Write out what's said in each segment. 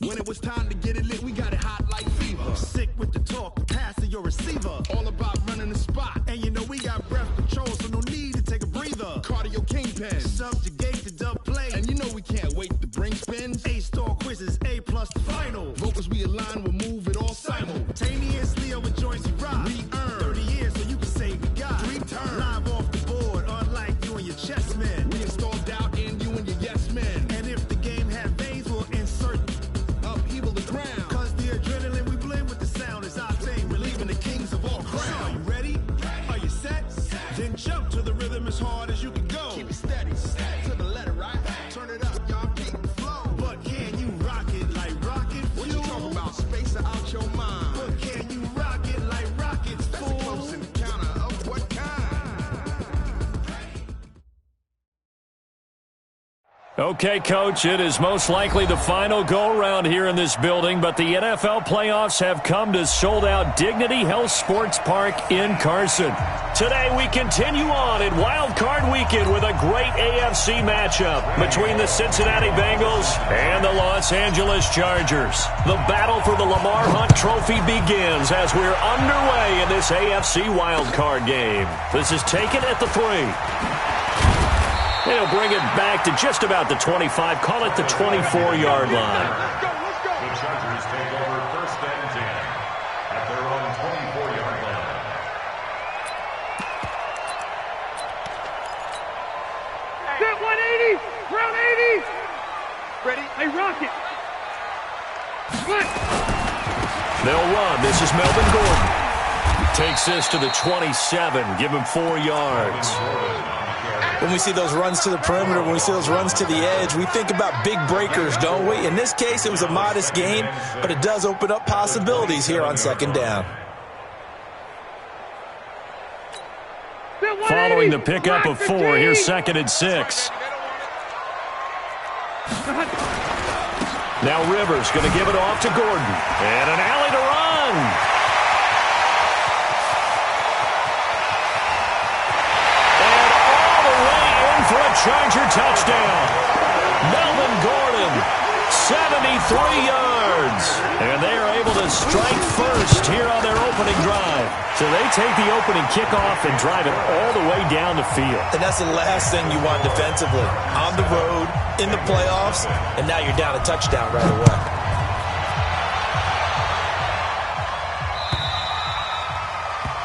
When it was time to get it lit, we got it hot like fever. Sick with the talk, the pass to your receiver. All about running the spot. And you know we got breath control, so no need to take a breather. Cardio kingpin, subjugate the dub play. And you know we can't wait to bring spins. A-star quizzes, A+ the final. Vocals we align, we'll move it all simultaneously over joints we rock. We earn 30 years, so you can say we got 3 turns. Live off the board, unlike you and your chess men. We install doubt in you and your yes men. And if the game had veins, we'll insert upheaval the ground. Cause the adrenaline we blend with the sound is our thing. We're leaving the kings of all crowns. So are you ready? Are you set? Then jump to the rhythm as hard as you can go. Keep it steady, to the letter, right? Turn it up, y'all, keep the flow. But can you rock it like rocket fuel? What you talking about? Space out your mind. But can you rock it like rockets, fool? That's a close encounter of what kind? Okay, Coach, it is most likely the final go-around here in this building, but the NFL playoffs have come to sold-out Dignity Health Sports Park in Carson. Today, we continue on in Wild Card Weekend with a great AFC matchup between the Cincinnati Bengals and the Los Angeles Chargers. The battle for the Lamar Hunt Trophy begins as we're underway in this AFC Wild Card game. This is taken at the 3. They'll bring it back to just about the 25, call it the 24-yard line. The Chargers take over 1st and 10 at their own 24-yard line. Set 180, round 80. Ready? Hey, rocket. Split. They'll run. This is Melvin Gordon. Takes this to the 27, give him 4 yards. When we see those runs to the perimeter, when we see those runs to the edge, we think about big breakers, don't we? In this case, it was a modest gain, but it does open up possibilities here on 2nd down. Following the pickup of 4, here's 2nd and 6. Now Rivers going to give it off to Gordon. And an alley to run. For a Charger touchdown. Melvin Gordon, 73 yards. And they are able to strike first here on their opening drive. So they take the opening kickoff and drive it all the way down the field. And that's the last thing you want defensively. On the road, in the playoffs, and now you're down a touchdown right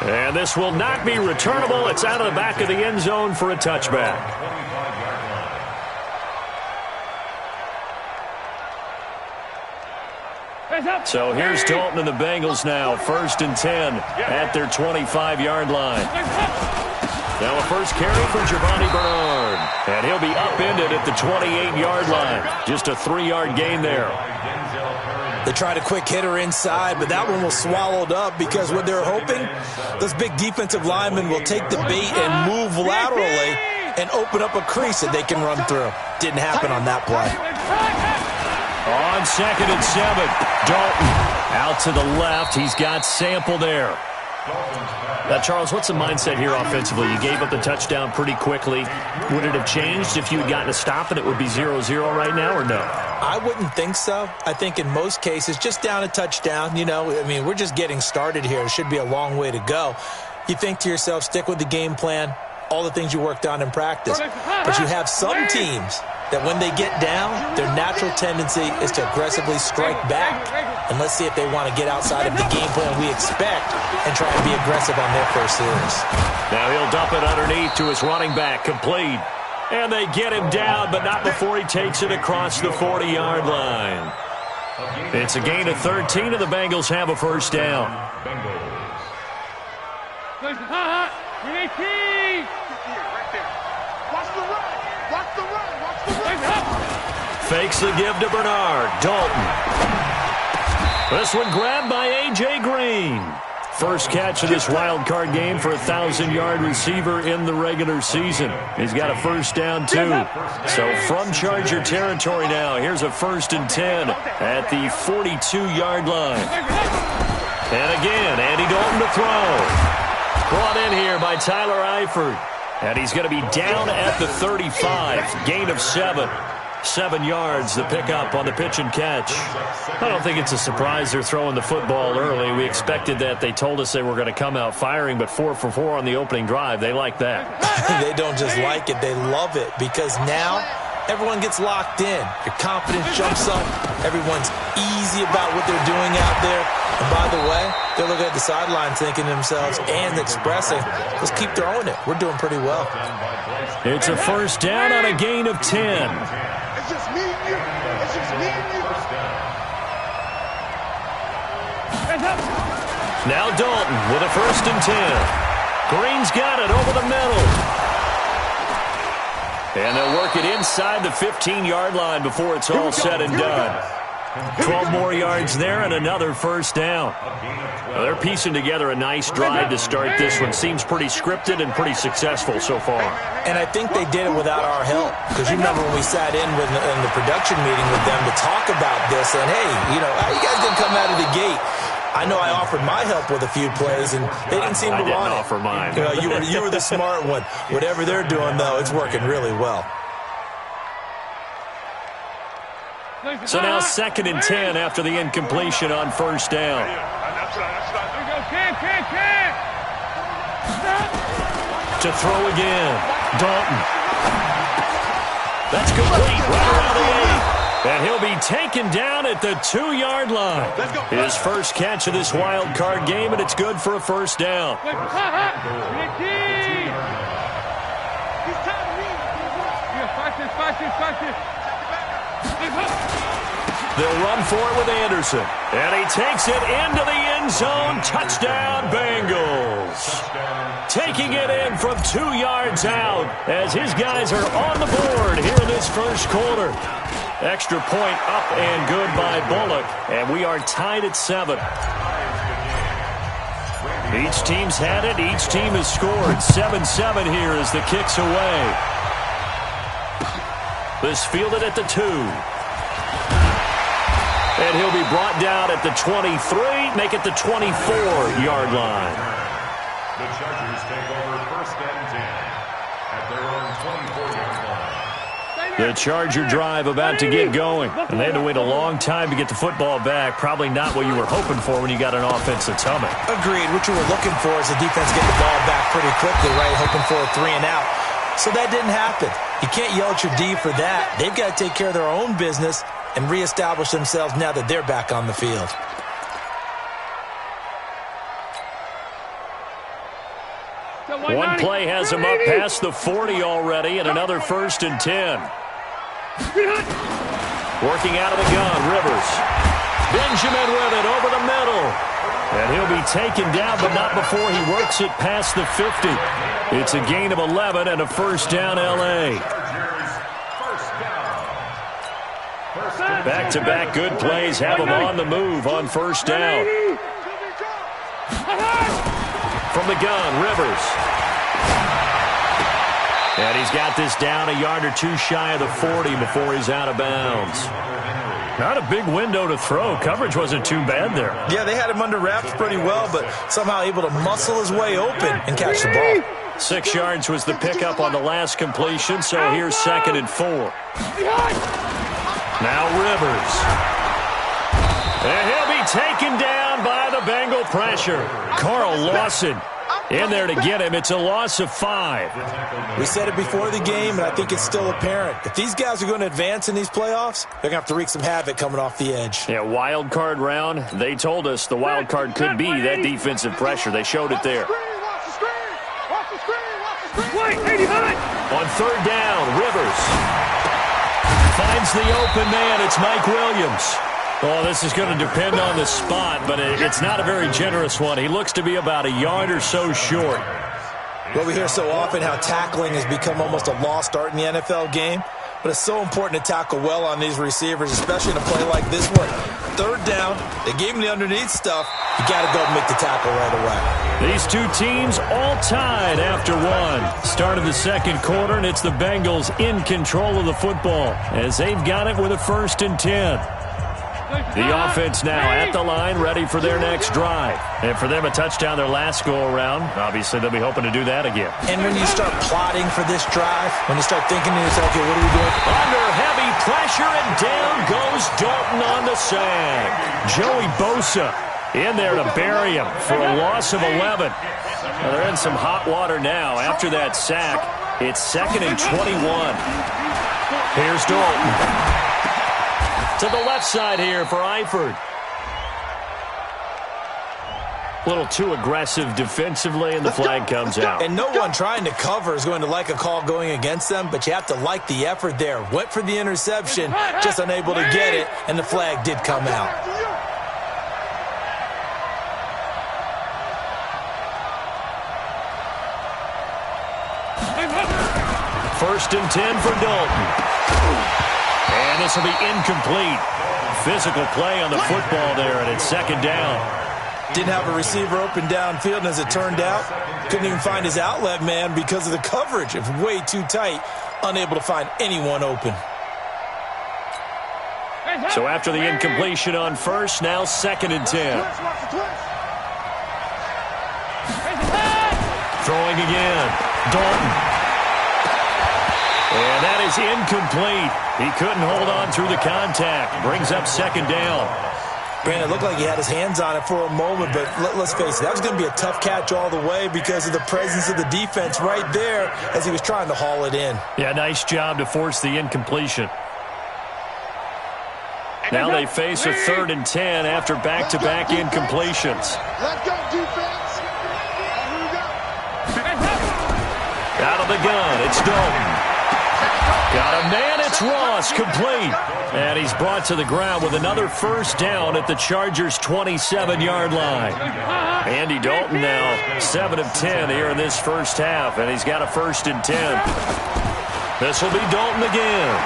away. And this will not be returnable. It's out of the back of the end zone for a touchback. So here's Dalton and the Bengals now. 1st and 10 at their 25-yard line. Now a first carry from Giovanni Bernard. And he'll be upended at the 28-yard line. Just a 3-yard gain there. They tried a quick hitter inside, but that one was swallowed up because what they're hoping, those big defensive linemen will take the bait and move laterally and open up a crease that they can run through. Didn't happen on that play. On 2nd and 7, Dalton out to the left. He's got Sample there. Now, Charles, what's the mindset here offensively? You gave up the touchdown pretty quickly. Would it have changed if you had gotten a stop and it would be 0-0 right now, or no? I wouldn't think so. I think in most cases, just down a touchdown, you know, I mean, we're just getting started here. It should be a long way to go. You think to yourself, stick with the game plan, all the things you worked on in practice. But you have some teams that when they get down, their natural tendency is to aggressively strike back. And let's see if they want to get outside of the game plan we expect and try and be aggressive on their first series. Now he'll dump it underneath to his running back, complete. And they get him down, but not before he takes it across the 40-yard line. It's a gain of 13, and the Bengals have a first down. Fakes the give to Bernard. Dalton. This one grabbed by A.J. Green. First catch of this wild card game for a 1,000-yard receiver in the regular season. He's got a first down, too. So from Charger territory now, here's a 1st and 10 at the 42-yard line. And again, Andy Dalton to throw. Brought in here by Tyler Eifert. And he's going to be down at the 35. Gain of 7. 7 yards, the pickup on the pitch and catch. I don't think it's a surprise they're throwing the football early. We expected that. They told us they were going to come out firing, but 4 for 4 on the opening drive. They like that. They don't just like it. They love it because now everyone gets locked in. Your confidence jumps up. Everyone's easy about what they're doing out there. And by the way, they're looking at the sideline thinking to themselves and expressing, let's keep throwing it. We're doing pretty well. It's a first down on a gain of 10. It's just me and you. It's just me and you. Now Dalton with a first and 10. Green's got it over the middle. And they'll work it inside the 15-yard line before it's all said and done. 12 more yards there and another first down. Well, they're piecing together a nice drive to start this one. Seems pretty scripted and pretty successful so far. And I think they did it without our help. Because you remember when we sat in the production meeting with them to talk about this, and hey, you know, how you guys didn't come out of the gate? I know I offered my help with a few plays, and they didn't seem to want it. I didn't offer mine. You were the smart one. Whatever they're doing, though, it's working really well. So now 2nd and 10 after the incompletion on first down. To throw again. Dalton. That's complete right around the 8. And he'll be taken down at the 2-yard line. His first catch of this wild card game, and it's good for a first down. They'll run for it with Anderson. And he takes it into the end zone. Touchdown, Bengals. Taking it in from 2 yards out as his guys are on the board here in this first quarter. Extra point up and good by Bullock. And we are tied at 7. Each team's had it. Each team has scored. 7-7 here as the kick's away. This fielded at the 2. And he'll be brought down at the 23, make it the 24-yard line. The Chargers take over first and 10 at their own 24-yard line. The Charger drive about to get going. And they had to wait a long time to get the football back. Probably not what you were hoping for when you got an offense that's humming. Agreed. What you were looking for is the defense get the ball back pretty quickly, right? Hoping for a 3 and out. So that didn't happen. You can't yell at your D for that. They've got to take care of their own business and reestablish themselves now that they're back on the field. One play has them up past the 40 already, and another first and 10. Working out of the gun, Rivers. Benjamin with it over the middle. And he'll be taken down, but not before he works it past the 50. It's a gain of 11 and a first down, L.A. Back-to-back good plays have him on the move on first down. From the gun, Rivers. And he's got this down a yard or two shy of the 40 before he's out of bounds. Not a big window to throw. Coverage wasn't too bad there. Yeah, they had him under wraps pretty well, but somehow able to muscle his way open and catch the ball. 6 yards was the pickup on the last completion, so here's 2nd and 4. Now Rivers. And he'll be taken down by the Bengal pressure. Carl Lawson in there to get him. It's a loss of 5. We said it before the game, and I think it's still apparent. If these guys are going to advance in these playoffs, they're going to have to wreak some havoc coming off the edge. Yeah, wild card round. They told us the wild card could be that defensive pressure. They showed it there. On third down, Rivers finds the open man. It's Mike Williams. Well, this is going to depend on the spot, but it's not a very generous one. He looks to be about a yard or so short. Well, we hear so often how tackling has become almost a lost art in the NFL game, but it's so important to tackle well on these receivers, especially in a play like this one. Third down, they gave him the underneath stuff. You got to go and make the tackle right away. These two teams all tied after one. Start of the second quarter, and it's the Bengals in control of the football as they've got it with a first and 10. The offense now at the line, ready for their next drive. And for them, a touchdown their last go-around. Obviously, they'll be hoping to do that again. And when you start plotting for this drive, when you start thinking to yourself, okay, what are we doing? Under heavy pressure. pressure, and down goes Dalton on the sack. Joey Bosa in there to bury him for a loss of 11. Well, they're in some hot water now. After that sack, it's 2nd and 21. Here's Dalton. To the left side here for Eifert. A little too aggressive defensively, and the flag comes out. And no one trying to cover is going to like a call going against them, but you have to like the effort there. Went for the interception, just unable to get it, and the flag did come out. First and 10 for Dalton. And this will be incomplete. Physical play on the football there, and it's 2nd down. Didn't have a receiver open downfield, and as it turned out, couldn't even find his outlet man because of the coverage. It was way too tight, unable to find anyone open. So after the incompletion on first, now 2nd and 10. Throwing again. Dalton. And that is incomplete. He couldn't hold on through the contact. Brings up 2nd down. Brandon, it looked like he had his hands on it for a moment, but let's face it, that was going to be a tough catch all the way because of the presence of the defense right there as he was trying to haul it in. Yeah, nice job to force the incompletion. Now they face a 3rd and 10 after back-to-back incompletions. Let's go, defense. Here we go. Out of the gun, it's Dalton. Got a man, it's Ross, complete. And he's brought to the ground with another 1st down at the Chargers' 27-yard line. Andy Dalton now 7 of 10 here in this first half, and he's got a 1st and 10. This will be Dalton again.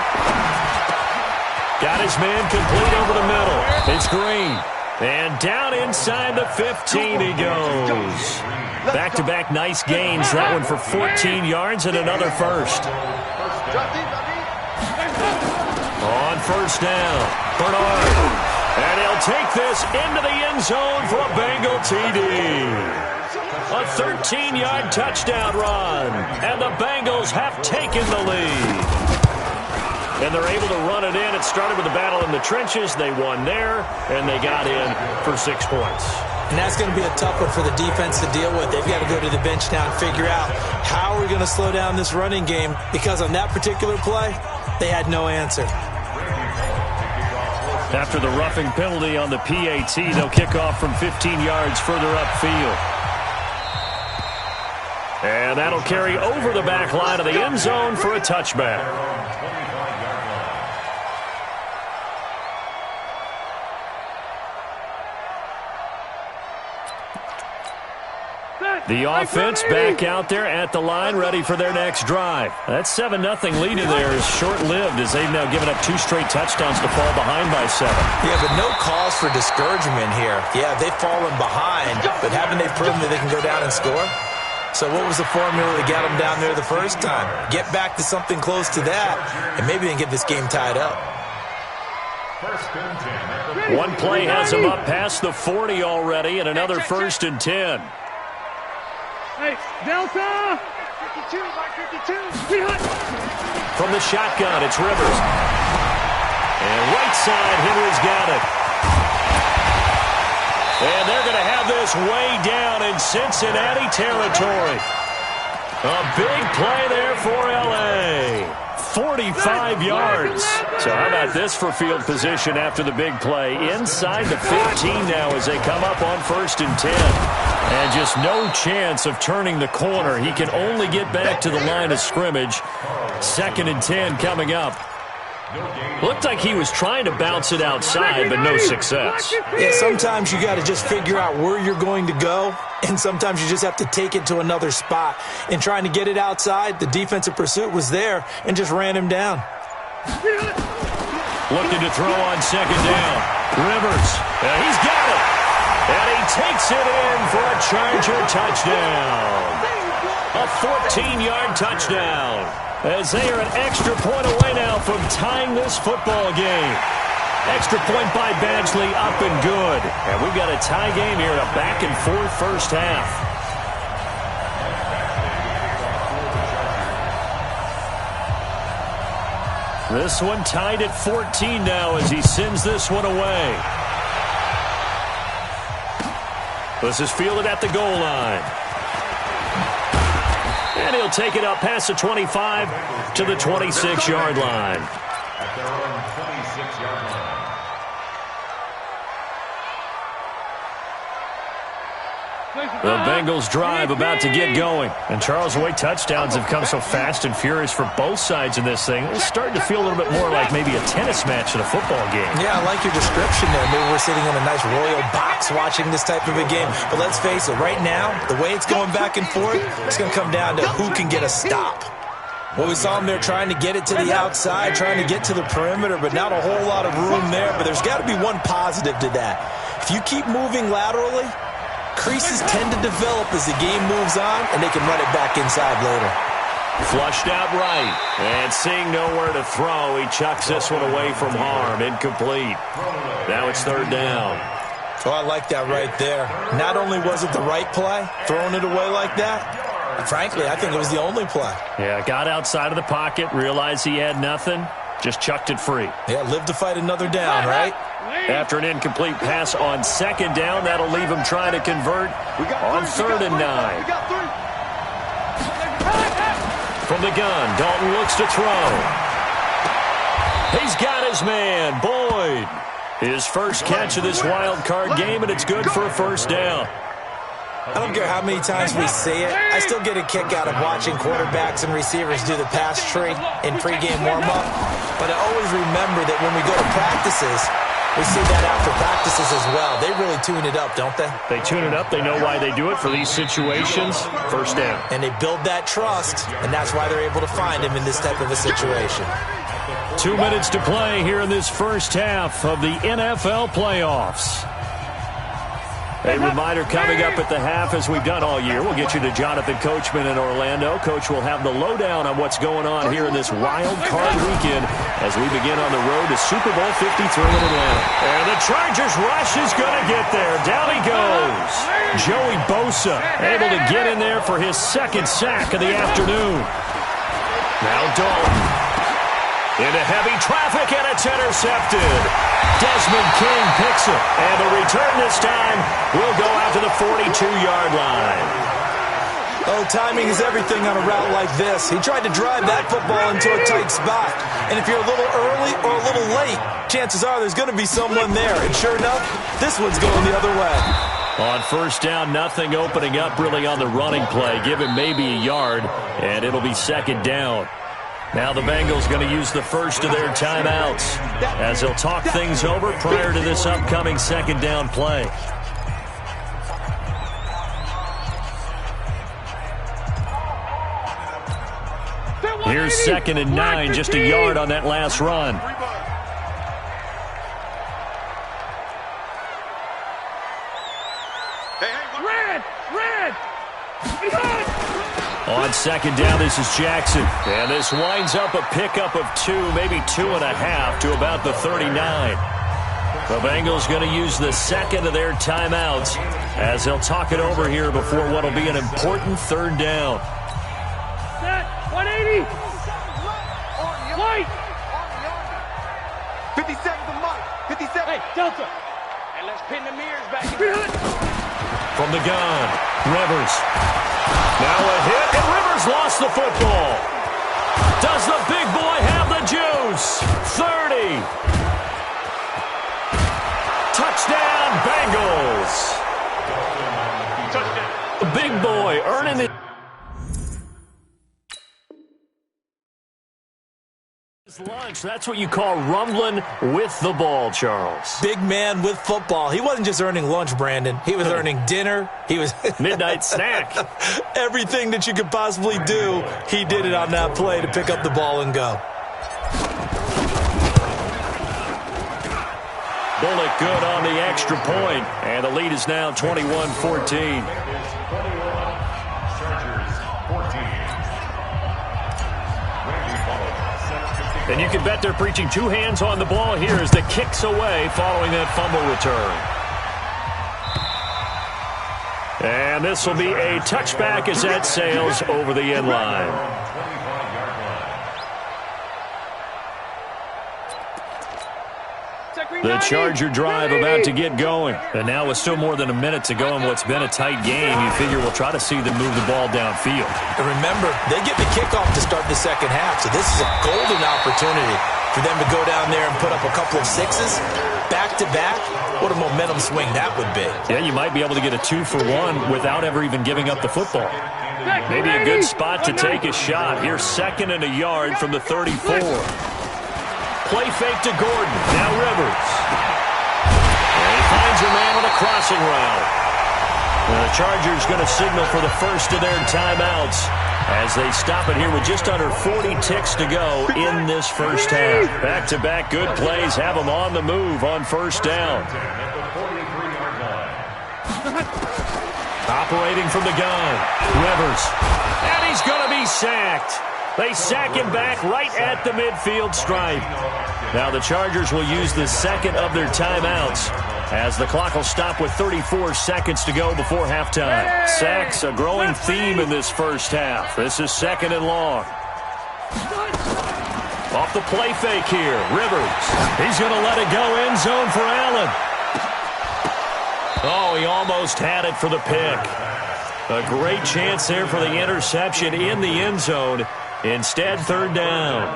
Got his man complete over the middle. It's Green. And down inside the 15 he goes. Back-to-back nice gains. That one for 14 yards and another 1st. On 1st down, Bernard. And he'll take this into the end zone for a Bengal TD. A 13-yard touchdown run. And the Bengals have taken the lead. And they're able to run it in. It started with a battle in the trenches. They won there, and they got in for 6 points. And that's going to be a tough one for the defense to deal with. They've got to go to the bench now and figure out how are we going to slow down this running game, because on that particular play, they had no answer. After the roughing penalty on the PAT, they'll kick off from 15 yards further upfield. And that'll carry over the back line of the end zone for a touchback. The offense back out there at the line, ready for their next drive. That 7-0 lead in there is short-lived as they've now given up 2 straight touchdowns to fall behind by 7. Yeah, but no cause for discouragement here. Yeah, they've fallen behind, but haven't they proven that they can go down and score? So what was the formula that got them down there the first time? Get back to something close to that, and maybe they can get this game tied up. One play has them up past the 40 already, and another 1st and 10. Hey, Delta! 52, Mike 52. From the shotgun, it's Rivers. And right side, Henry's got it. And they're going to have this way down in Cincinnati territory. A big play there for L.A. 45 yards. So how about this for field position after the big play? Inside the 15 now as they come up on 1st and 10. And just no chance of turning the corner. He can only get back to the line of scrimmage. 2nd and 10 coming up. Looked like he was trying to bounce it outside, but no success. Yeah, sometimes you got to just figure out where you're going to go, and sometimes you just have to take it to another spot. And trying to get it outside, the defensive pursuit was there and just ran him down. Looking to throw on 2nd down. Rivers, he's got it. And he takes it in for a Charger touchdown. A 14-yard touchdown. As they are an extra point away now from tying this football game. Extra point by Badgley, up and good. And we've got a tie game here, a back-and-forth first half. This one tied at 14 now as he sends this one away. This is fielded at the goal line. And he'll take it up past the 25 to the 26-yard line. At their own 26-yard line. The Bengals drive about to get going. And Charles, the way touchdowns have come so fast and furious for both sides in this thing, it's starting to feel a little bit more like maybe a tennis match in a football game. Yeah, I like your description there. Maybe we're sitting in a nice royal box watching this type of a game. But let's face it, right now, the way it's going back and forth, it's going to come down to who can get a stop. Well, we saw him there trying to get it to the outside, trying to get to the perimeter, but not a whole lot of room there. But there's got to be one positive to that. If you keep moving laterally, creases tend to develop as the game moves on, and they can run it back inside later. Flushed out right, and seeing nowhere to throw, he chucks this one away from harm. Incomplete. Now it's third down. Oh, I like that right there. Not only was it the right play, throwing it away like that, frankly, I think it was the only play. Yeah, got outside of the pocket, realized he had nothing, just chucked it free. Yeah, live to fight another down, right? After an incomplete pass on second down, that'll leave him trying to convert on 3rd and 9. From the gun, Dalton looks to throw. He's got his man, Boyd. His first catch of this wild card game, and it's good for a first down. I don't care how many times we see it. I still get a kick out of watching quarterbacks and receivers do the pass tree in pregame warm-up. But I always remember that when we go to practices, we see that after practices as well. They really tune it up, don't they? They tune it up. They know why they do it for these situations. First down. And they build that trust, and that's why they're able to find him in this type of a situation. 2 minutes to play here in this first half of the NFL playoffs. A reminder coming up at the half, as we've done all year. We'll get you to Jonathan Coachman in Orlando. Coach will have the lowdown on what's going on here in this wild card weekend as we begin on the road to Super Bowl 53 in Atlanta. And the Chargers rush is going to get there. Down he goes. Joey Bosa able to get in there for his second sack of the afternoon. Now Dalton into heavy traffic, and it's intercepted. Desmond King picks it, and the return this time will go out to the 42-yard line. Oh, timing is everything on a route like this. He tried to drive that football into a tight spot. And if you're a little early or a little late, chances are there's going to be someone there. And sure enough, this one's going the other way. On first down, nothing opening up really on the running play. Give him maybe a yard, and it'll be second down. Now the Bengals going to use the first of their timeouts as they'll talk things over prior to this upcoming second down play. Here's 2nd and 9, just a yard on that last run. On second down, this is Jackson. And this winds up a pickup of 2, maybe 2.5 to about the 39. The Bengals going to use the second of their timeouts as they'll talk it over here before what will be an important third down. Set, 180. White. 50 seconds a month. 50 seconds. Hey, Delta. And let's pin the mirrors back. From the gun, Rivers. Now a hit, and Rivers lost the football. Does the big boy have the juice? 30. Touchdown, Bengals. Touchdown. The big boy earning it. Lunch, that's what you call rumbling with the ball, Charles. Big man with football. He wasn't just earning lunch, Brandon. He was earning dinner. He was midnight snack. Everything that you could possibly do, he did it on that play to pick up the ball and go. Bullock good on the extra point, and the lead is now 21-14. And you can bet they're preaching 2 hands on the ball here as the kick's away following that fumble return. And this will be a touchback as that sails over the end line. The Charger drive about to get going. And now with still more than a minute to go in what's been a tight game, you figure we'll try to see them move the ball downfield. And remember, they get the kickoff to start the second half, so this is a golden opportunity for them to go down there and put up a couple of sixes back-to-back. What a momentum swing that would be. Yeah, you might be able to get a 2-for-1 without ever even giving up the football. Maybe a good spot to take a shot. Here's 2nd and a yard from the 34. Play fake to Gordon. Now Rivers. And he finds a man on a crossing route. And the Chargers going to signal for the first of their timeouts as they stop it here with just under 40 ticks to go in this first half. Back-to-back good plays have them on the move on first down. Operating from the gun. Rivers. And he's going to be sacked. They sack him back right at the midfield stripe. Now the Chargers will use the second of their timeouts as the clock will stop with 34 seconds to go before halftime. Sacks, a growing theme in this first half. This is 2nd and long. Off the play fake here. Rivers. He's going to let it go end zone for Allen. Oh, he almost had it for the pick. A great chance there for the interception in the end zone. Instead, 3rd down.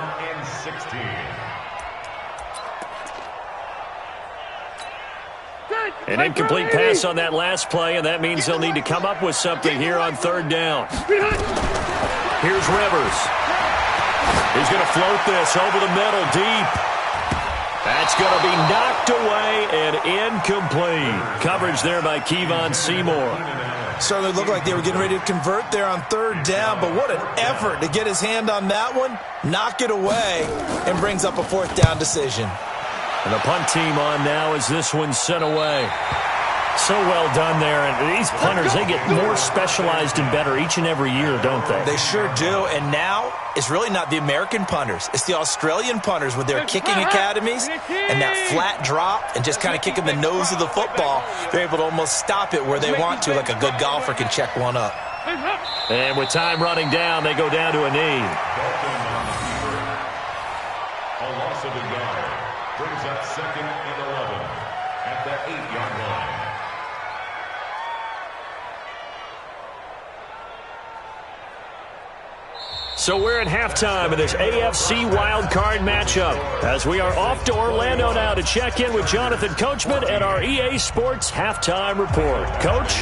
An incomplete pass on that last play, and that means they'll need to come up with something here on 3rd down. Here's Rivers. He's going to float this over the middle deep. That's going to be knocked away and incomplete. Coverage there by Kevon Seymour. Certainly looked like they were getting ready to convert there on 3rd down, but what an effort to get his hand on that one, knock it away, and brings up a 4th down decision. And the punt team on now as this one's sent away. So well done there. And these punters, they get more specialized and better each and every year, don't they? They sure do. And now it's really not the American punters. It's the Australian punters with their kicking academies and that flat drop and just kind of kicking the nose of the football. They're able to almost stop it where they want to, like a good golfer can check one up. And with time running down, they go down to a knee. A loss of a yard brings up 2nd and 11 at the 8-yard line. So we're at halftime of this AFC wildcard matchup as we are off to Orlando now to check in with Jonathan Coachman at our EA Sports Halftime Report. Coach?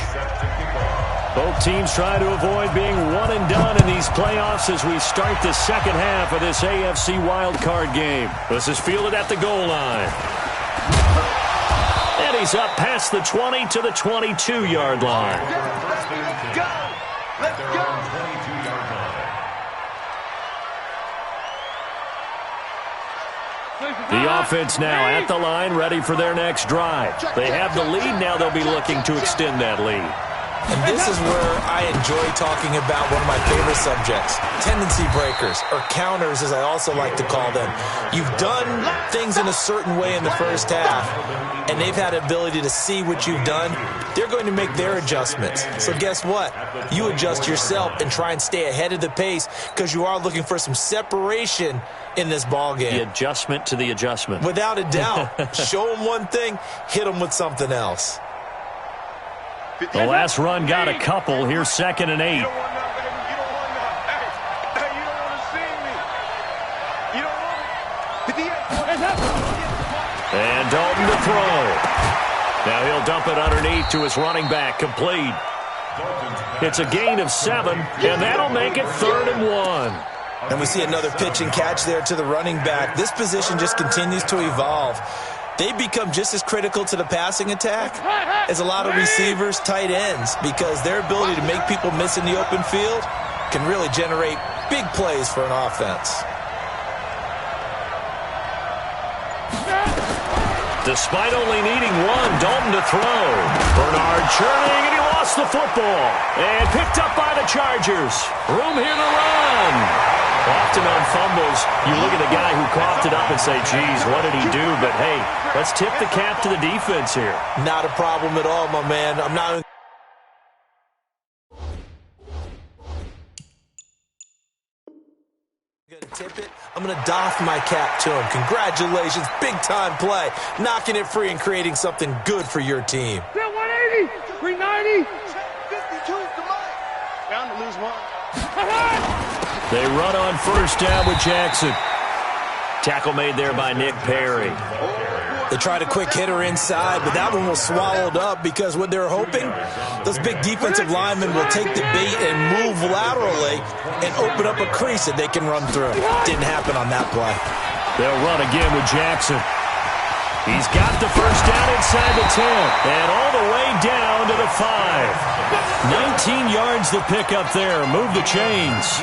Both teams try to avoid being one and done in these playoffs as we start the second half of this AFC wildcard game. This is fielded at the goal line. And he's up past the 20 to the 22-yard line. Go! Let's go! The offense now at the line, ready for their next drive. They have the lead. Now they'll be looking to extend that lead. And this is where I enjoy talking about one of my favorite subjects, tendency breakers, or counters as I also like to call them. You've done things in a certain way in the first half, and they've had the ability to see what you've done. They're going to make their adjustments. So guess what? You adjust yourself and try and stay ahead of the pace because you are looking for some separation in this ball game. The adjustment to the adjustment. Without a doubt. Show them one thing, hit them with something else. The last run got a couple. Here's 2nd and 8. And Dalton to throw. Now he'll dump it underneath to his running back. Complete. It's a gain of 7, and that'll make it 3rd and 1. And we see another pitch and catch there to the running back. This position just continues to evolve. They become just as critical to the passing attack as a lot of receivers, tight ends, because their ability to make people miss in the open field can really generate big plays for an offense. Despite only needing one, Dalton to throw. Bernard churning, and he lost the football. And picked up by the Chargers. Room here to run. Often on fumbles, you look at the guy who coughed it up and say, geez, what did he do? But, hey, let's tip the cap to the defense here. Not a problem at all, my man. I'm not going to tip it. I'm going to doff my cap to him. Congratulations, big-time play. Knocking it free and creating something good for your team. 180, 390. 52 is the mark. Bound to lose one. They run on first down with Jackson. Tackle made there by Nick Perry. They tried a quick hitter inside, but that one was swallowed up because what they're hoping, those big defensive linemen will take the bait and move laterally and open up a crease that they can run through. Didn't happen on that play. They'll run again with Jackson. He's got the first down inside the 10 and all the way down to the 5. 19 yards the pickup there. Move the chains.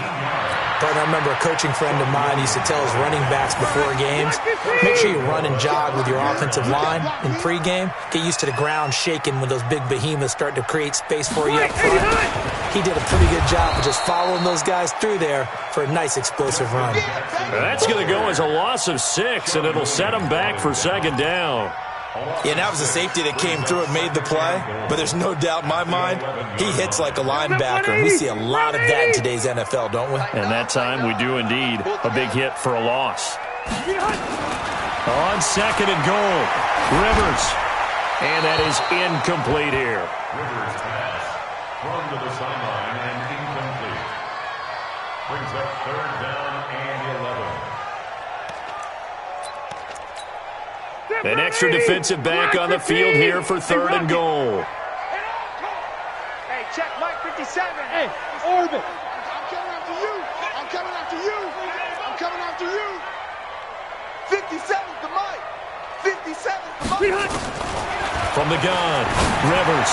But I remember a coaching friend of mine used to tell his running backs before games, make sure you run and jog with your offensive line in pregame. Get used to the ground shaking when those big behemoths start to create space for you up front. He did a pretty good job of just following those guys through there for a nice explosive run. That's going to go as a loss of 6, and it'll set him back for second down. Yeah, that was a safety that came through and made the play, but there's no doubt in my mind, he hits like a linebacker, and we see a lot of that in today's NFL, don't we? And that time we do indeed. A big hit for a loss. On second and goal, Rivers. And that is incomplete here. Rivers pass. Thrown to the sideline and incomplete. Brings up third down and 11. An extra defensive back on the field here for third and goal. Hey, check Mike 57. Hey, orbit. I'm coming after you. I'm coming after you. I'm coming after you. 57's the mic. 57's the mic. From the gun, Rivers.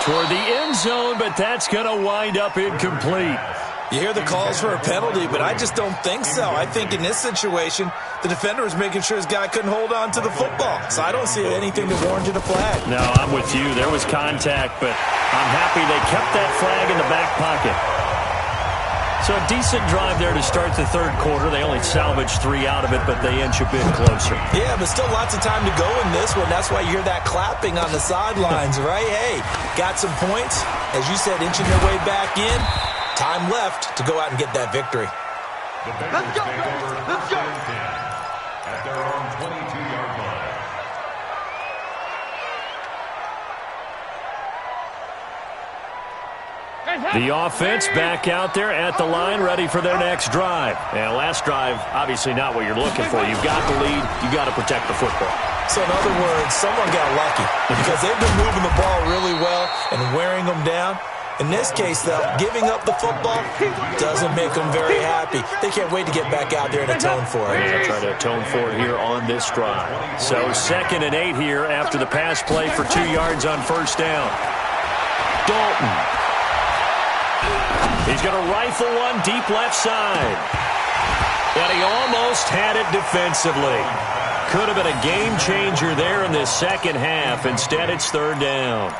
Toward the end zone, but that's going to wind up incomplete. You hear the calls for a penalty, but I just don't think so. I think in this situation, the defender was making sure his guy couldn't hold on to the football. So I don't see anything that warranted a flag. No, I'm with you. There was contact, but I'm happy they kept that flag in the back pocket. So a decent drive there to start the third quarter. They only salvaged 3 out of it, but they inch a bit closer. Yeah, but still lots of time to go in this one. That's why you hear that clapping on the sidelines, right? Hey, got some points. As you said, inching their way back in. Time left to go out and get that victory. The Bengals take over first and 10 at their own 22-yard line. The offense back out there at the line, ready for their next drive. And last drive, obviously not what you're looking for. You've got the lead. You've got to protect the football. So in other words, someone got lucky because they've been moving the ball really well and wearing them down. In this case, though, giving up the football doesn't make them very happy. They can't wait to get back out there and atone for it. They'll try to atone for it here on this drive. So 2nd and 8 here after the pass play for 2 yards on first down. Dalton. He's going to rifle one deep left side. And he almost had it defensively. Could have been a game changer there in this second half. Instead, it's third down.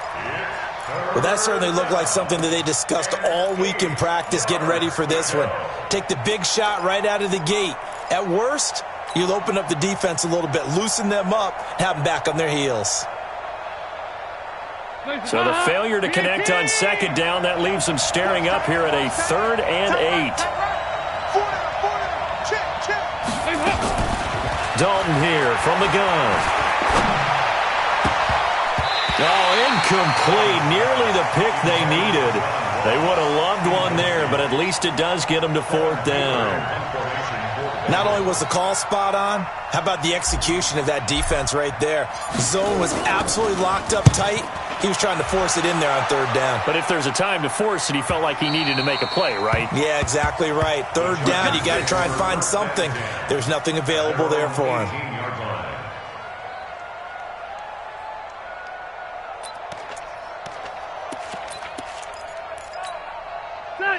Well, that certainly looked like something that they discussed all week in practice getting ready for this one. Take the big shot right out of the gate. At worst, you'll open up the defense a little bit, loosen them up, have them back on their heels. So the failure to connect on second down, that leaves them staring up here at a 3rd and 8. Dalton here from the gun. Oh, incomplete. Nearly the pick they needed. They would have loved one there, but at least it does get them to 4th down. Not only was the call spot on, how about the execution of that defense right there? Zone was absolutely locked up tight. He was trying to force it in there on 3rd down. But if there's a time to force it, he felt like he needed to make a play, right? Yeah, exactly right. 3rd down, you got to try and find something. There's nothing available there for him.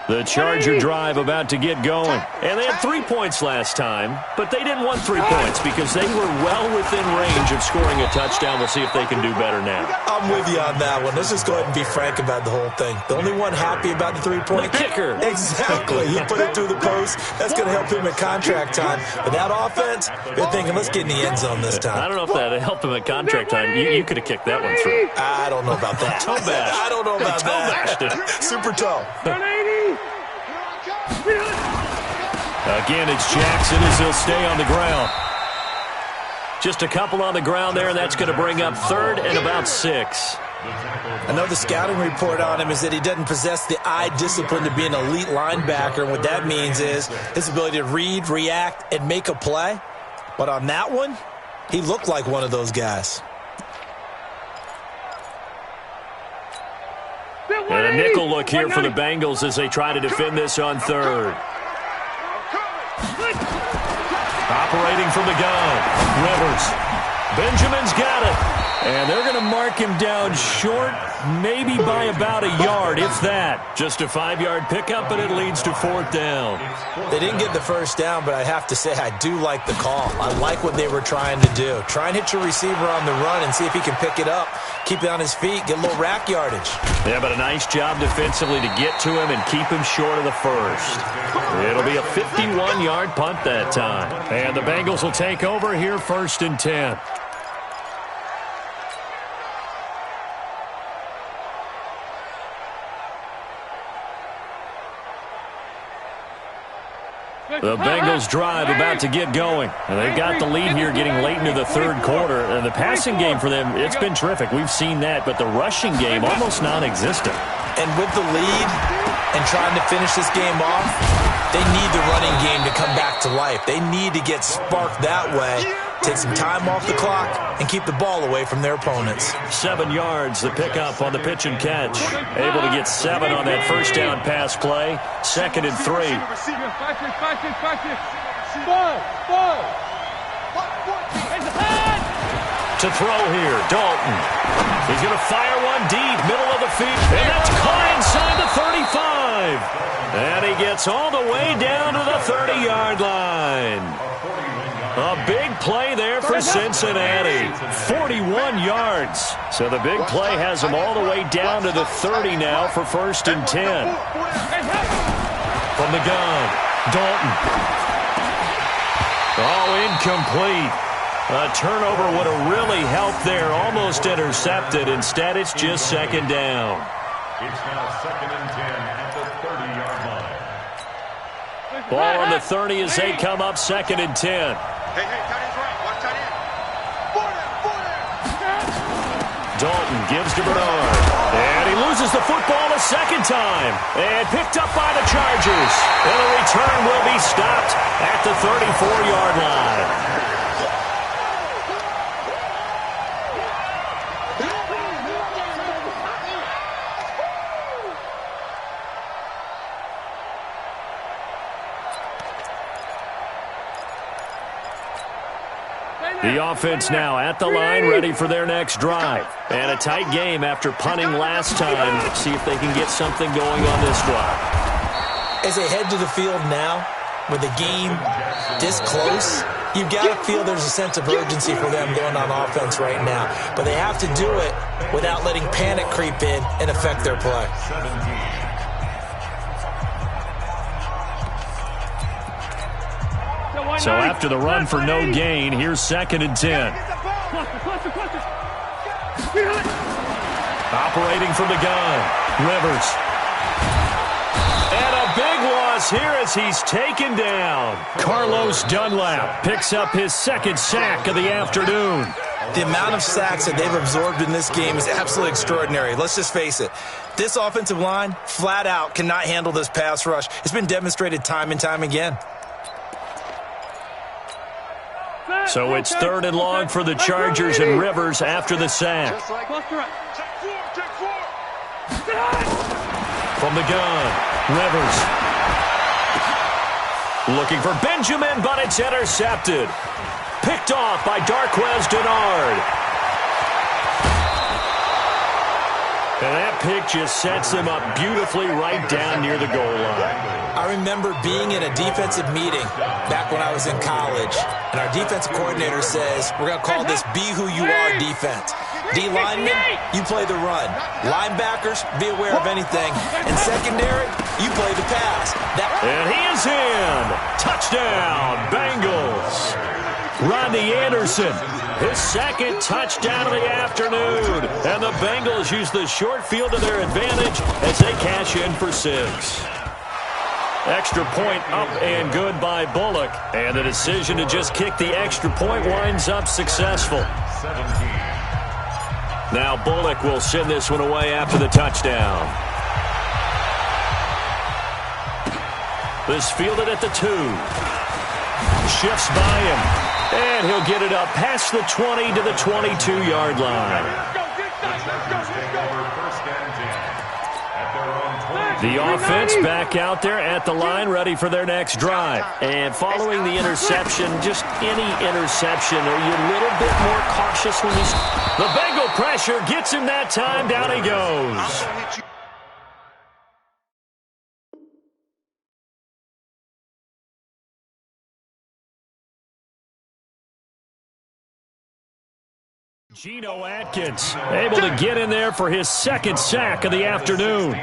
The Charger drive about to get going. And they had 3 points last time, but they didn't want 3 points because they were well within range of scoring a touchdown. We'll see if they can do better now. I'm with you on that one. Let's just go ahead and be frank about the whole thing. The only one happy about the 3-point kicker. Exactly. He put it through the post. That's going to help him at contract time. But that offense, they're thinking, let's get in the end zone this time. I don't know if that helped him at contract time. You could have kicked that one through. I don't know about that. Toe bash. I don't know about toe that. Bashed it. Super toe. 180. Again, it's Jackson as he'll stay on the ground. Just a couple on the ground there, and that's going to bring up 3rd and about 6. I know the scouting report on him is that he doesn't possess the eye discipline to be an elite linebacker. And what that means is his ability to read, react, and make a play. But on that one, he looked like one of those guys. And a nickel look here for the Bengals as they try to defend this on 3rd. Operating from the gun, Rivers. Benjamin's got it. And they're going to mark him down short, maybe by about a yard, if that. Just a 5-yard pickup, and it leads to 4th down. They didn't get the first down, but I have to say I do like the call. I like what they were trying to do. Try and hit your receiver on the run and see if he can pick it up, keep it on his feet, get a little rack yardage. Yeah, but a nice job defensively to get to him and keep him short of the first. It'll be a 51-yard punt that time. And the Bengals will take over here 1st and 10. The Bengals drive about to get going. And they've got the lead here getting late into the 3rd quarter. And the passing game for them, it's been terrific. We've seen that. But the rushing game, almost non-existent. And with the lead and trying to finish this game off, they need the running game to come back to life. They need to get sparked that way, take some time off the clock, and keep the ball away from their opponents. 7 yards, the pickup on the pitch and catch. Able to get 7 on that first down pass play. 2nd and 3. To throw here, Dalton. He's going to fire one deep, middle of the field. And that's caught inside the 35. And he gets all the way down to the 30-yard line. A big play there for Cincinnati. 41 yards. So the big play has him all the way down to the 30 now for 1st and 10. From the gun, Dalton. Oh, incomplete. A turnover would have really helped there. Almost intercepted. Instead, it's just 2nd down. It's now 2nd and 10 at the 30-yard line. Ball on the 30 as they come up 2nd and 10. Hey, tight end's right. Watch tight end. Dalton gives to Bernard. And he loses the football a 2nd time. And picked up by the Chargers. And the return will be stopped at the 34-yard line. The offense now at the line, ready for their next drive. And a tight game after punting last time. See if they can get something going on this drive. As they head to the field now, with the game this close, you've got to feel there's a sense of urgency for them going on offense right now. But they have to do it without letting panic creep in and affect their play. So after the run for no gain, here's 2nd and 10. Operating from the gun, Rivers. And a big loss here as he's taken down. Carlos Dunlap picks up his 2nd sack of the afternoon. The amount of sacks that they've absorbed in this game is absolutely extraordinary. Let's just face it. This offensive line, flat out, cannot handle this pass rush. It's been demonstrated time and time again. So it's 3rd and long for the Chargers and Rivers after the sack. From the gun, Rivers. Looking for Benjamin, but it's intercepted. Picked off by Darquez Denard. And that pick just sets them up beautifully right down near the goal line. I remember being in a defensive meeting back when I was in college, and our defensive coordinator says, we're going to call this Be Who You Are defense. D-linemen, you play the run. Linebackers, be aware of anything. And secondary, you play the pass. And he is in. Touchdown, Bengals. Rodney Anderson, his 2nd touchdown of the afternoon. And the Bengals use the short field to their advantage as they cash in for 6. Extra point up and good by Bullock. And the decision to just kick the extra point winds up successful. 17. Now Bullock will send this one away after the touchdown. This fielded at the 2. Shifts by him. And he'll get it up past the 20 to the 22-yard line. The offense back out there at the line, ready for their next drive. And following the interception, just any interception, are you a little bit more cautious when you... The Bengal pressure gets him that time. Down he goes. Geno Atkins able to get in there for his second sack of the afternoon.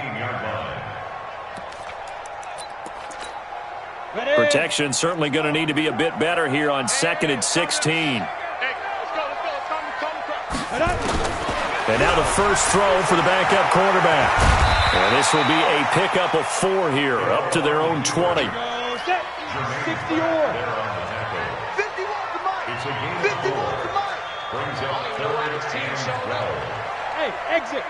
Protection certainly going to need to be a bit better here on 2nd and 16. And now the first throw for the backup quarterback. And this will be a pickup of 4 here, up to their own 20. 60 Hey, exit.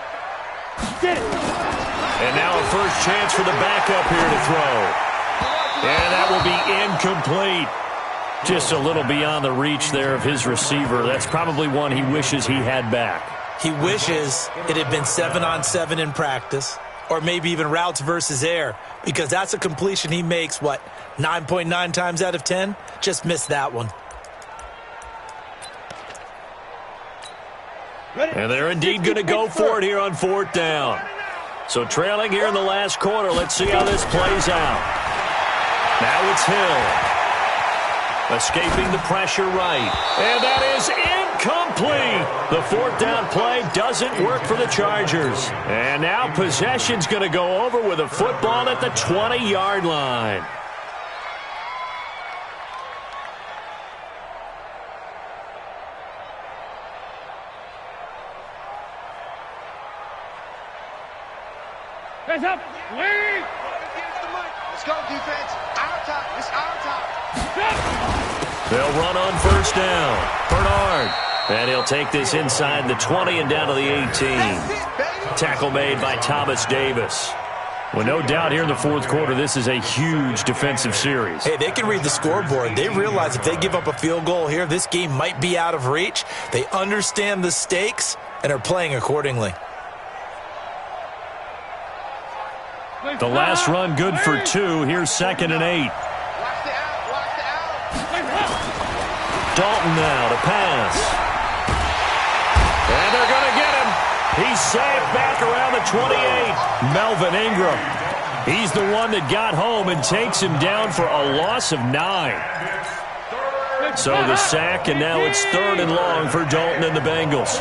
Get it. And now a first chance for the backup here to throw. And that will be incomplete. Just a little beyond the reach there of his receiver. That's probably one he wishes he had back. He wishes it had been 7-on-7 in practice, or maybe even routes versus air, because that's a completion he makes, 9.9 times out of 10? Just missed that one. And they're indeed going to go for it here on 4th down. So trailing here in the last quarter, let's see how this plays out. Now it's Hill. Escaping the pressure right. And that is incomplete. The 4th down play doesn't work for the Chargers. And now possession's going to go over with a football at the 20-yard line. Hands up. Wait. Let's go, defense. Our time. It's our time. They'll run on 1st down. Bernard. And he'll take this inside the 20 and down to the 18. Tackle made by Thomas Davis. Well, no doubt here in the 4th quarter, this is a huge defensive series. Hey, they can read the scoreboard. They realize if they give up a field goal here, this game might be out of reach. They understand the stakes and are playing accordingly. The last run good for 2. Here's 2nd and 8. Dalton now to pass. And they're going to get him. He's safe back around the 28. Melvin Ingram. He's the one that got home and takes him down for a loss of 9. So the sack, and now it's 3rd and long for Dalton and the Bengals.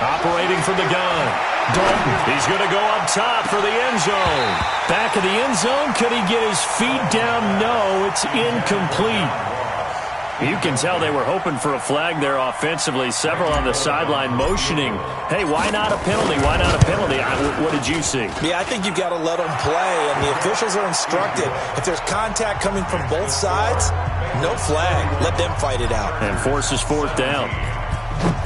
Operating from the gun. Dalton, he's going to go up top for the end zone. Back of the end zone, could he get his feet down? No, it's incomplete. You can tell they were hoping for a flag there offensively. Several on the sideline motioning. Hey, why not a penalty? Why not a penalty? What did you see? Yeah, I think you've got to let them play, and the officials are instructed. If there's contact coming from both sides, no flag. Let them fight it out. And forces 4th down.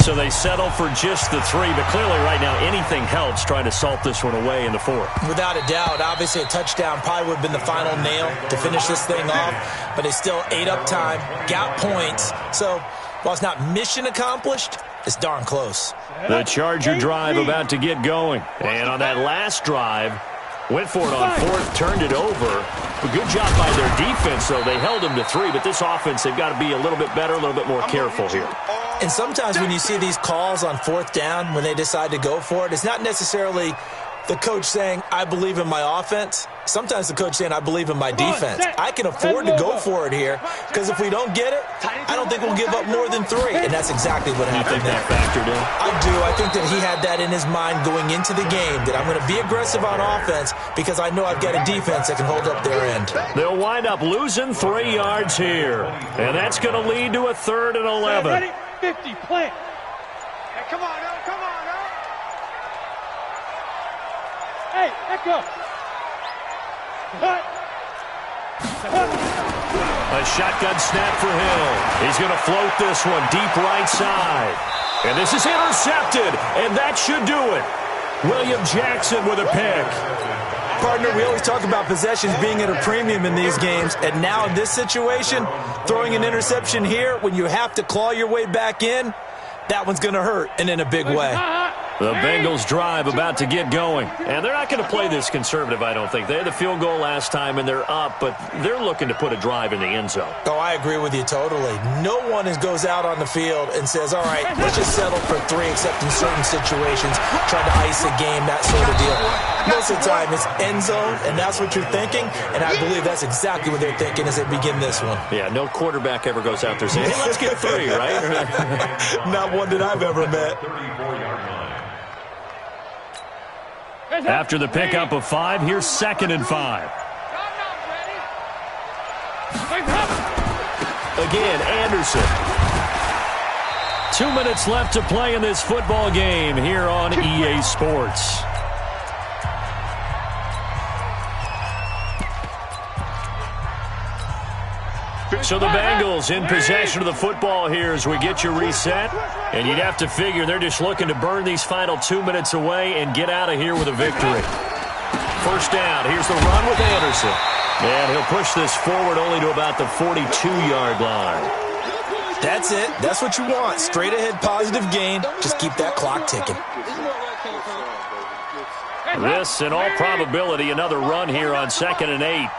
So they settle for just the 3, but clearly right now anything helps trying to salt this one away in the 4th. Without a doubt, obviously a touchdown probably would have been the final nail to finish this thing off, but they still ate up time, got points. So while it's not mission accomplished, it's darn close. The Charger drive about to get going. And on that last drive, went for it on 4th, turned it over. A good job by their defense, though. They held them to 3, but this offense, they've got to be a little bit better, a little bit more careful here. And sometimes when you see these calls on 4th down, when they decide to go for it, it's not necessarily the coach saying, I believe in my offense. Sometimes the coach saying, I believe in my defense. I can afford to go for it here, because if we don't get it, I don't think we'll give up more than 3. And that's exactly what happened there. You think that factored in? I do. I think that he had that in his mind going into the game, that I'm going to be aggressive on offense because I know I've got a defense that can hold up their end. They'll wind up losing 3 yards here. And that's going to lead to a 3rd and 11. Ready? 50, plant. Hey, come on, now, come on, now. Hey, echo. A shotgun snap for Hill. He's going to float this one deep right side. And this is intercepted, and that should do it. William Jackson with a pick. Partner, we always talk about possessions being at a premium in these games, and now in this situation, throwing an interception here when you have to claw your way back in, that one's going to hurt, and in a big way. The Bengals drive about to get going. And they're not going to play this conservative, I don't think. They had the field goal last time, and they're up, but they're looking to put a drive in the end zone. Oh, I agree with you totally. No one goes out on the field and says, all right, let's just settle for 3, except in certain situations, trying to ice a game, that sort of deal. Most of the time, it's end zone, and that's what you're thinking, and I believe that's exactly what they're thinking as they begin this one. Yeah, no quarterback ever goes out there saying, hey, let's get 3, right? Not one that I've ever met. After the pickup of 5, here's 2nd and 5. Again, Anderson. 2 minutes left to play in this football game here on EA Sports. So the Bengals in possession of the football here as we get you reset. And you'd have to figure they're just looking to burn these final 2 minutes away and get out of here with a victory. First down. Here's the run with Anderson. And he'll push this forward only to about the 42-yard line. That's it. That's what you want. Straight ahead positive gain. Just keep that clock ticking. This, in all probability, another run here on 2nd and 8.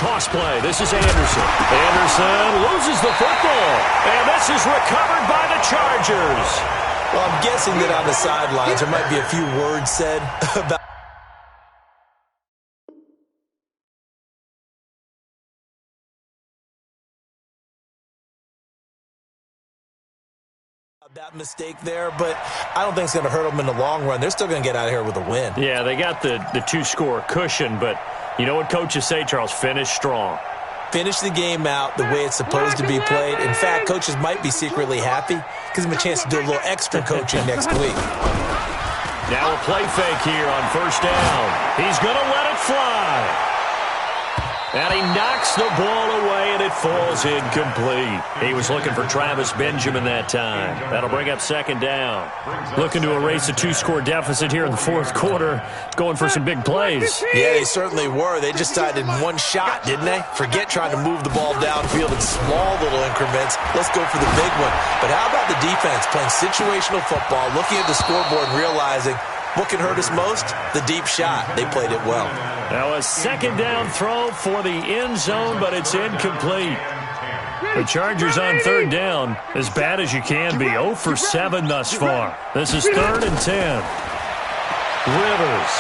Toss play. This is Anderson. Anderson loses the football. And this is recovered by the Chargers. Well, I'm guessing that on the sidelines there might be a few words said about that mistake there, but I don't think it's going to hurt them in the long run. They're still going to get out of here with a win. Yeah, they got the 2-score cushion, but you know what coaches say, Charles? Finish strong. Finish the game out the way it's supposed to be played. In fact, coaches might be secretly happy. Gives them a chance to do a little extra coaching next week. Now a play fake here on first down. He's going to let it fly. And he knocks the ball away, and it falls incomplete. He was looking for Travis Benjamin that time. That'll bring up 2nd down. Looking to erase a 2-score deficit here in the 4th quarter. Going for some big plays. Yeah, they certainly were. They just decided one shot, didn't they? Forget trying to move the ball downfield in small little increments. Let's go for the big one. But how about the defense playing situational football, looking at the scoreboard and realizing what can hurt us most? The deep shot. They played it well. Now a 2nd down throw for the end zone, but it's incomplete. The Chargers on 3rd down, as bad as you can be. 0 for 7 thus far. This is 3rd and 10. Rivers.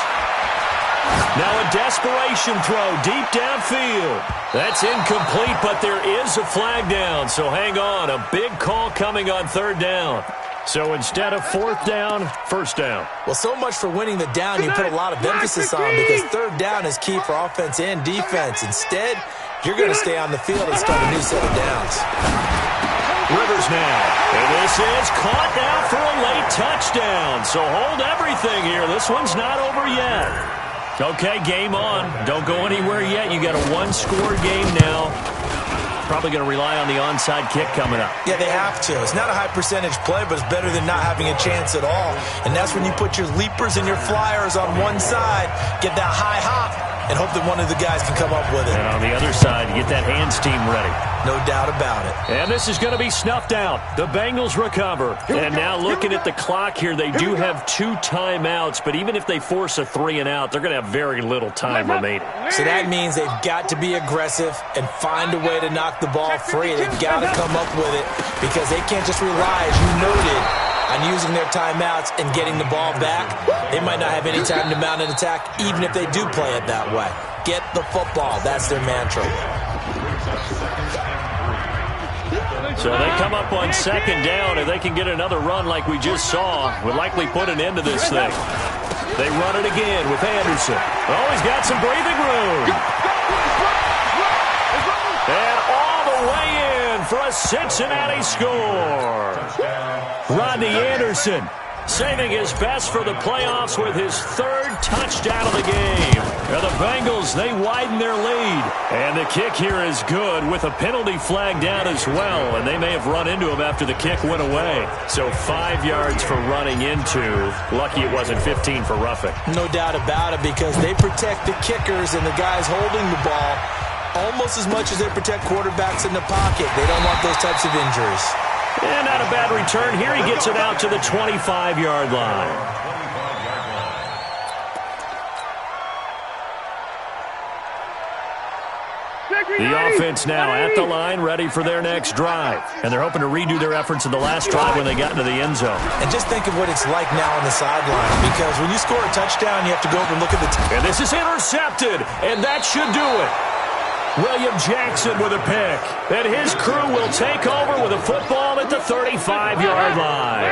Now a desperation throw deep downfield. That's incomplete, but there is a flag down, so hang on. A big call coming on 3rd down. So instead of 4th down, 1st down. Well, so much for winning the down you put a lot of emphasis on, because 3rd down is key for offense and defense. Instead, you're going to stay on the field and start a new set of downs. Rivers now. And this is caught now for a late touchdown. So hold everything here. This one's not over yet. Okay, game on. Don't go anywhere yet. You got a 1-score game now. Probably going to rely on the onside kick coming up. Yeah, they have to. It's not a high percentage play, but it's better than not having a chance at all. And that's when you put your leapers and your flyers on one side, get that high hop, and hope that one of the guys can come up with it. And on the other side, you get that hands team ready. No doubt about it. And this is going to be snuffed out. The Bengals recover. And now looking at the clock here, they do have 2 timeouts, but even if they force a 3 and out, they're going to have very little time remaining. So that means they've got to be aggressive and find a way to knock the ball free. They've got to come up with it, because they can't just rely, as you noted, on using their timeouts and getting the ball back. They might not have any time to mount an attack, even if they do play it that way. Get the football. That's their mantra. So they come up on 2nd down. If they can get another run like we just saw, would likely put an end to this thing. They run it again with Anderson. Oh, he's got some breathing room. And all the way in for a Cincinnati score. Rodney Anderson saving his best for the playoffs with his third touchdown of the game. And the Bengals, they widen their lead. And the kick here is good with a penalty flag down as well. And they may have run into him after the kick went away. So 5 yards for running into. Lucky it wasn't 15 for roughing. No doubt about it, because they protect the kickers and the guys holding the ball almost as much as they protect quarterbacks in the pocket. They don't want those types of injuries. And not a bad return here. He gets it out to the 25-yard line. The offense now at the line, ready for their next drive. And they're hoping to redo their efforts in the last drive when they got into the end zone. And just think of what it's like now on the sideline, because when you score a touchdown, you have to go over and look at the And this is intercepted, and that should do it. William Jackson with a pick. And his crew will take over with a football at the 35-yard line.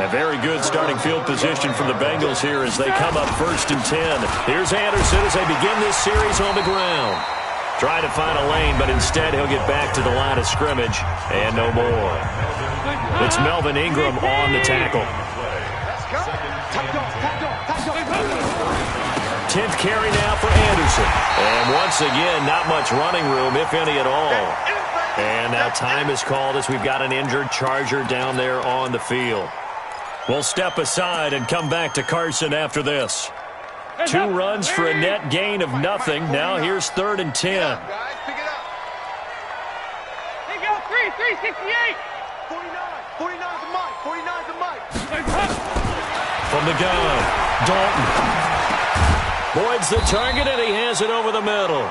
A very good starting field position for the Bengals here as they come up 1st and 10. Here's Anderson as they begin this series on the ground. Trying to find a lane, but instead he'll get back to the line of scrimmage and no more. It's Melvin Ingram on the tackle. 10th carry now for Anderson. And once again, not much running room, if any at all. And now time is called as we've got an injured Charger down there on the field. We'll step aside and come back to Carson after this. 2 runs for a net gain of nothing. Now here's 3rd and 10. Pick it up. They go 368. 49 to Mike. 49 to Mike. From the gun, Dalton. Boyd's the target, and he has it over the middle.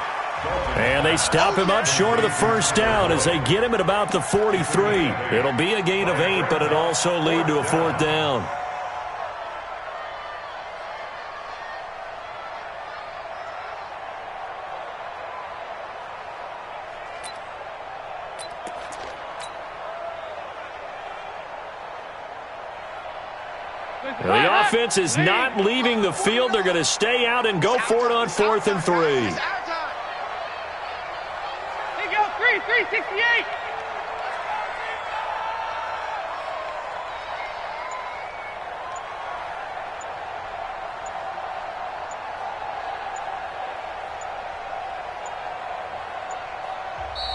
And they stop him up short of the first down as they get him at about the 43. It'll be a gain of 8, but it'll also lead to a 4th down. The offense is not leaving the field. They're going to stay out and go for it on 4th and 3. They go 368.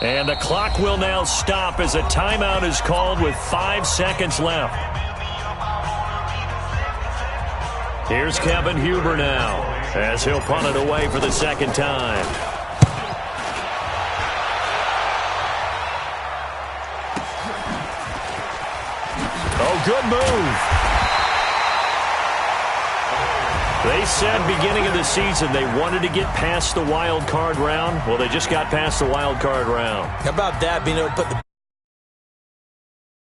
And the clock will now stop as a timeout is called with 5 seconds left. Here's Kevin Huber now as he'll punt it away for the 2nd time. Oh, good move. They said beginning of the season they wanted to get past the wild card round. Well, they just got past the wild card round. How about that, being able to put the